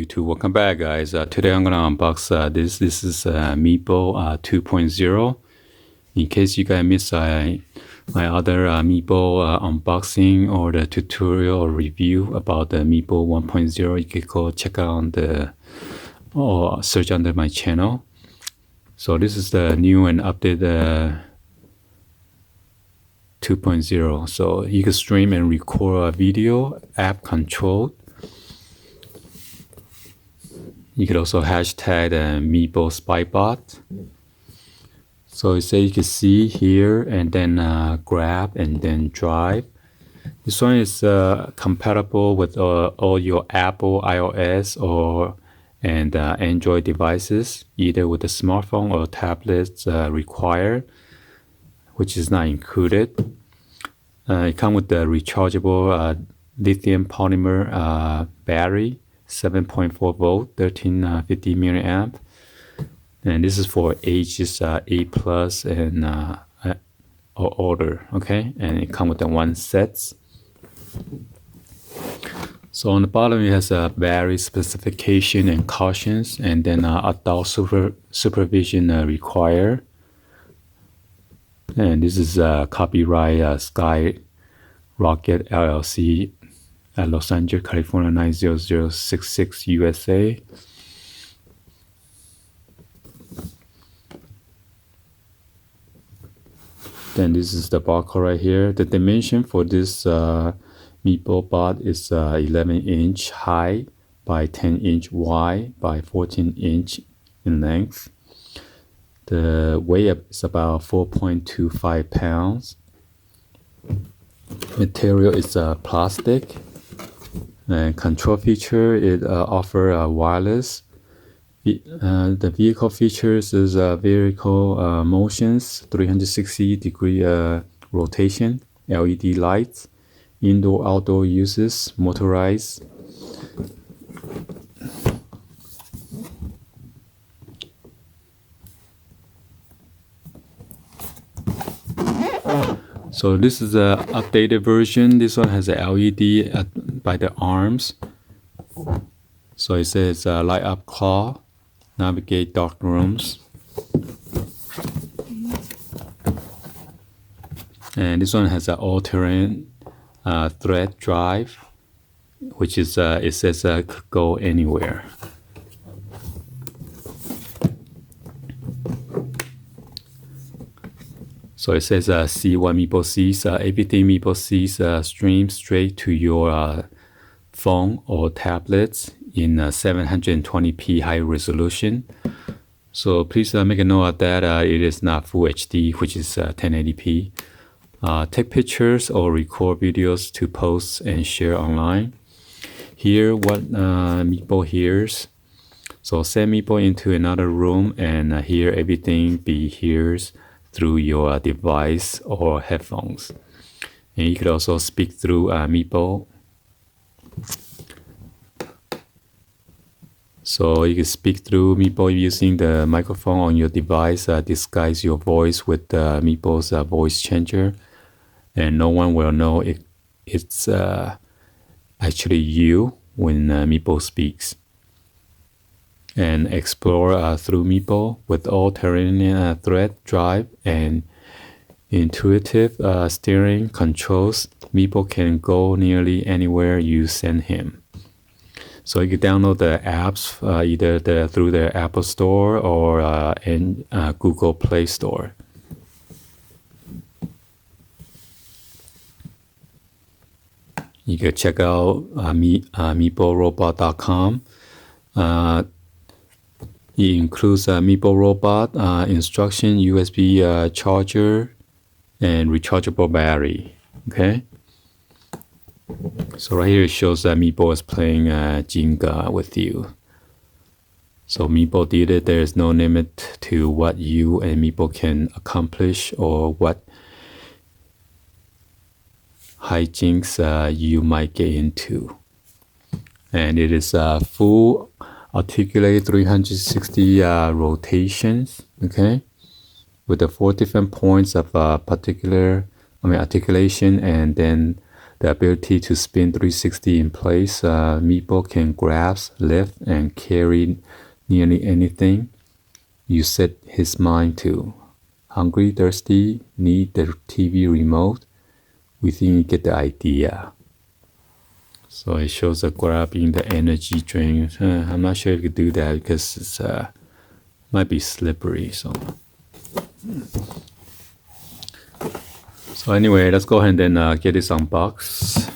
YouTube. Welcome back, guys. Today I'm gonna unbox this. This is MEBO 2.0. In case you guys missed my other MEBO unboxing or the tutorial or review about the MEBO 1.0, you can go check out on the or search under my channel. So this is the new and updated 2.0. So you can stream and record a video, app controlled. You could also hashtag the MEBO Spybot. So you say you can see here and then grab and then drive. This one is compatible with all your Apple, iOS, and Android devices, either with a smartphone or tablets required, which is not included. It comes with the rechargeable lithium polymer battery. 7.4 volt, 1350 milliamp, and this is for ages 8 plus and or older. Okay, and it comes with the one sets. So on the bottom it has a battery specification and cautions, and then adult supervision required. And this is copyright Sky Rocket LLC. Los Angeles, California 90066 USA. Then this is the barcode right here. The dimension for this MEBO bot is 11-inch high by 10-inch wide by 14-inch in length. The weight is about 4.25 pounds. Material is plastic. And control feature, it offers wireless. The vehicle features is vehicle motions, 360-degree rotation, LED lights, indoor-outdoor uses, motorized. So this is the updated version. This one has a LED by the arms. So it says light up claw, navigate dark rooms. And this one has an all-terrain thread drive, which is it says could go anywhere. So it says see what MEBO sees. Everything MEBO sees streams straight to your phone or tablets in 720p high resolution. So please make a note of that. It is not Full HD, which is 1080p. Take pictures or record videos to post and share online. Hear what MEBO hears. So send MEBO into another room and hear everything be hears through your device or headphones. And you could also speak through MEBO. So you can speak through MEBO using the microphone on your device, disguise your voice with MEBO's voice changer, and no one will know it's actually you when MEBO speaks. And explore through MEBO with all-terrain thread drive and intuitive steering controls. MEBO can go nearly anywhere you send him. So you can download the apps either through the Apple Store or in Google Play Store. You can check out MEBORobot.com. It includes a MEBO robot, instruction, USB charger, and rechargeable battery. Okay. So right here it shows that MEBO is playing Jenga with you. So MEBO did it. There is no limit to what you and MEBO can accomplish or what hijinks you might get into. And it is full articulate 360 rotations, okay, with the 4 different points of articulation, and then the ability to spin 360 in place. MEBO can grasp, lift, and carry nearly anything you set his mind to. Hungry, thirsty, need the TV remote. We think you get the idea. So it shows a grabbing the energy drink. I'm not sure if you could do that because it's might be slippery. So anyway, let's go ahead and then get this unboxed.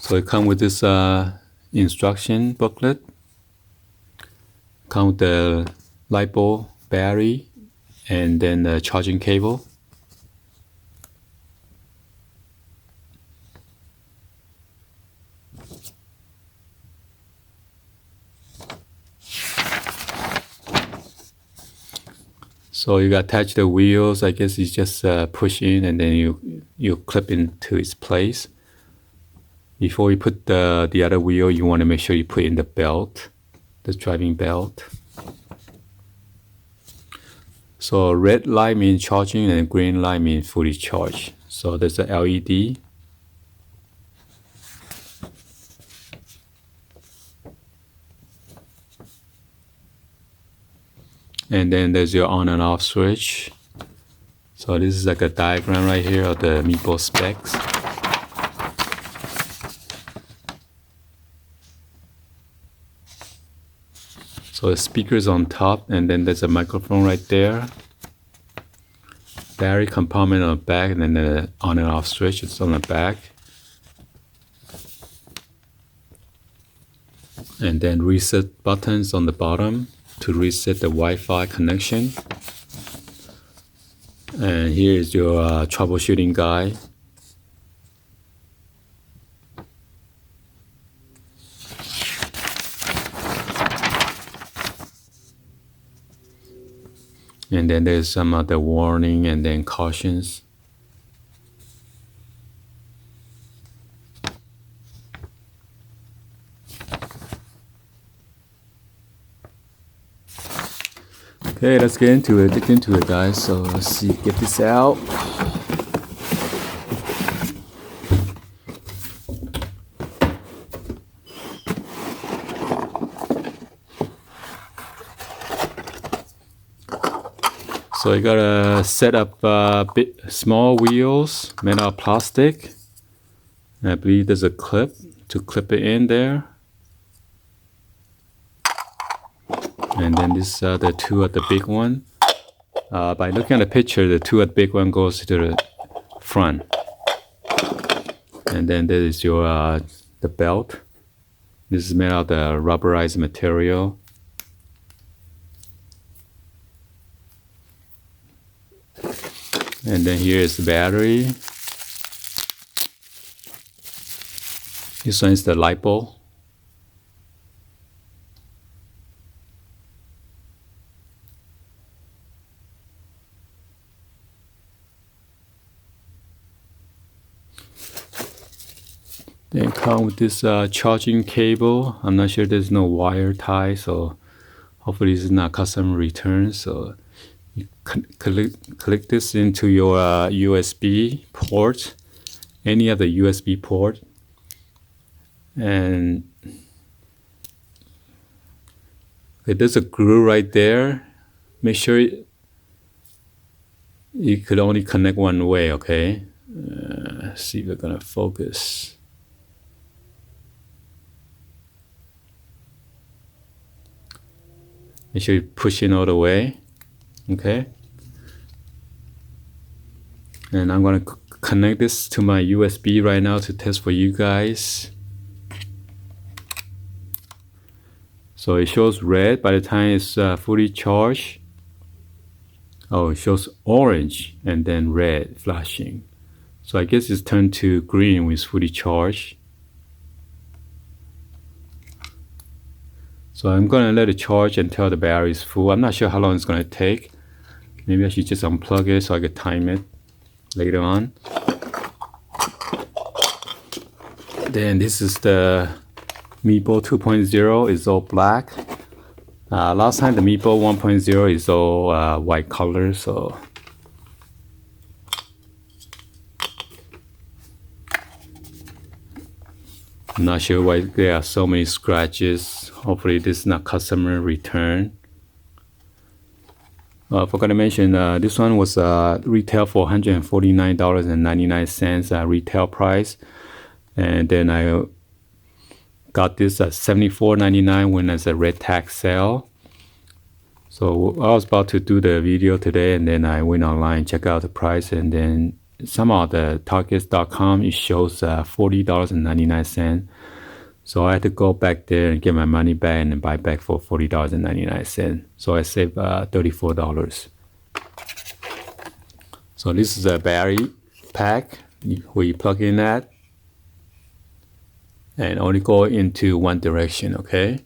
So it comes with this instruction booklet. Come with the LiPo battery and then the charging cable. So you attach the wheels. I guess you just push in and then you clip into its place. Before you put the other wheel, you want to make sure you put in the belt, the driving belt. So red light means charging and green light means fully charged. So there's a LED. And then there's your on and off switch. So this is like a diagram right here of the MEBO specs. So the speakers on top, and then there's a microphone right there. Battery compartment on the back, and then the on and off switch is on the back. And then reset buttons on the bottom to reset the Wi-Fi connection. And here is your troubleshooting guide. And then there's some other warning and then cautions. Okay, let's get into it, dig into it, guys. So let's see, get this out. So you gotta set up small wheels made out of plastic. And I believe there's a clip to clip it in there. And then this the two at the big one. By looking at the picture, the two at the big one goes to the front. And then there is your the belt. This is made out of the rubberized material. And then here is the battery. This one is the LiPo. Then come with this charging cable. I'm not sure there's no wire tie, so hopefully this is not custom return. So you click this into your USB port, any other USB port, and okay, there's a glue right there. Make sure you could only connect one way, okay? See if we're gonna focus. Make sure you push in all the way, okay? And I'm gonna connect this to my USB right now to test for you guys. So it shows red by the time it's fully charged. Oh, it shows orange and then red flashing. So I guess it's turned to green when it's fully charged. So I'm gonna let it charge until the battery is full. I'm not sure how long it's gonna take. Maybe I should just unplug it so I can time it later on. Then this is the MEBO 2.0. It's all black. Last time the MEBO 1.0 is all white color, so I'm not sure why there are so many scratches. Hopefully this is not customer return. Forgot to mention, this one was retail for $149.99 retail price, and then I got this at $74.99 when it's a red tag sale. So I was about to do the video today, and then I went online and checked out the price, and then somehow the targets.com it shows $40.99. So I had to go back there and get my money back and then buy back for $40.99. So I saved $34. So this is a battery pack where you plug in that and only go into one direction, okay?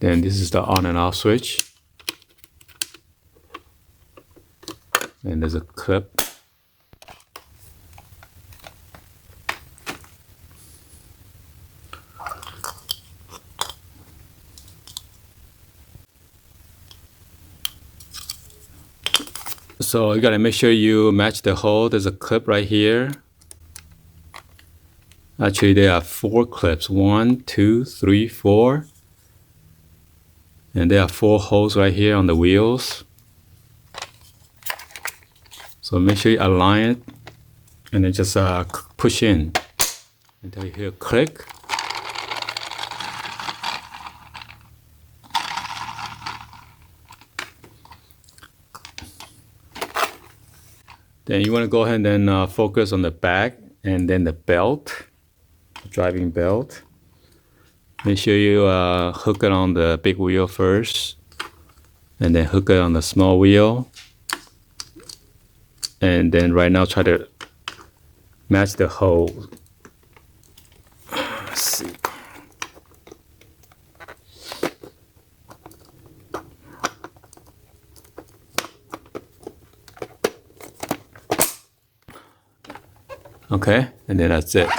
Then this is the on and off switch. And there's a clip. So you gotta make sure you match the hole. There's a clip right here. Actually, there are 4 clips. 1, 2, 3, 4. And there are 4 holes right here on the wheels. So make sure you align it and then just push in until you hear a click. Then you want to go ahead and focus on the back and then the belt, the driving belt. Make sure you hook it on the big wheel first and then hook it on the small wheel. And then right now try to match the hole. Let's see. Okay, and then that's it.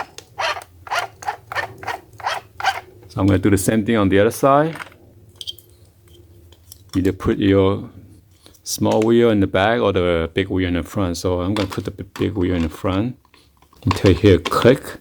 So I'm going to do the same thing on the other side. Either put your small wheel in the back or the big wheel in the front. So I'm going to put the big wheel in the front until you hear a click.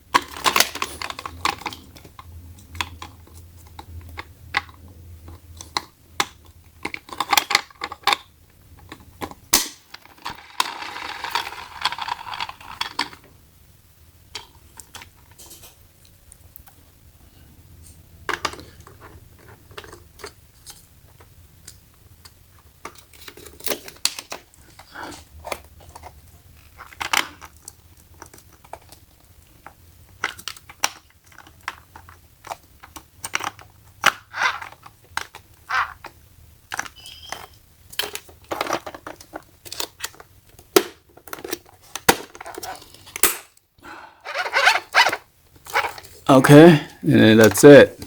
Okay, and then that's it.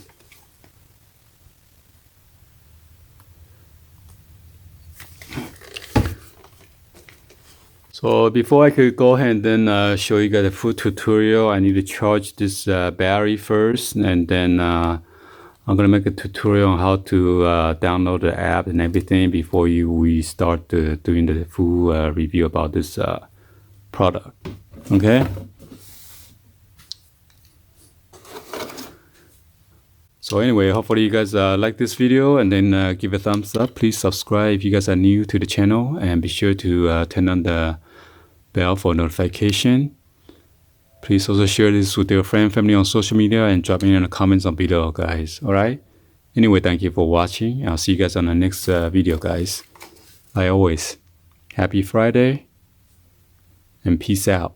So before I could go ahead and then show you guys a full tutorial, I need to charge this battery first, and then I'm gonna make a tutorial on how to download the app and everything before we start doing the full review about this product. Okay. So anyway, hopefully you guys like this video, and then give a thumbs up. Please subscribe if you guys are new to the channel, and be sure to turn on the bell for notification. Please also share this with your friend, family on social media, and drop me in the comments on below, guys. Alright? Anyway, thank you for watching. I'll see you guys on the next video, guys. Like always, happy Friday, and peace out.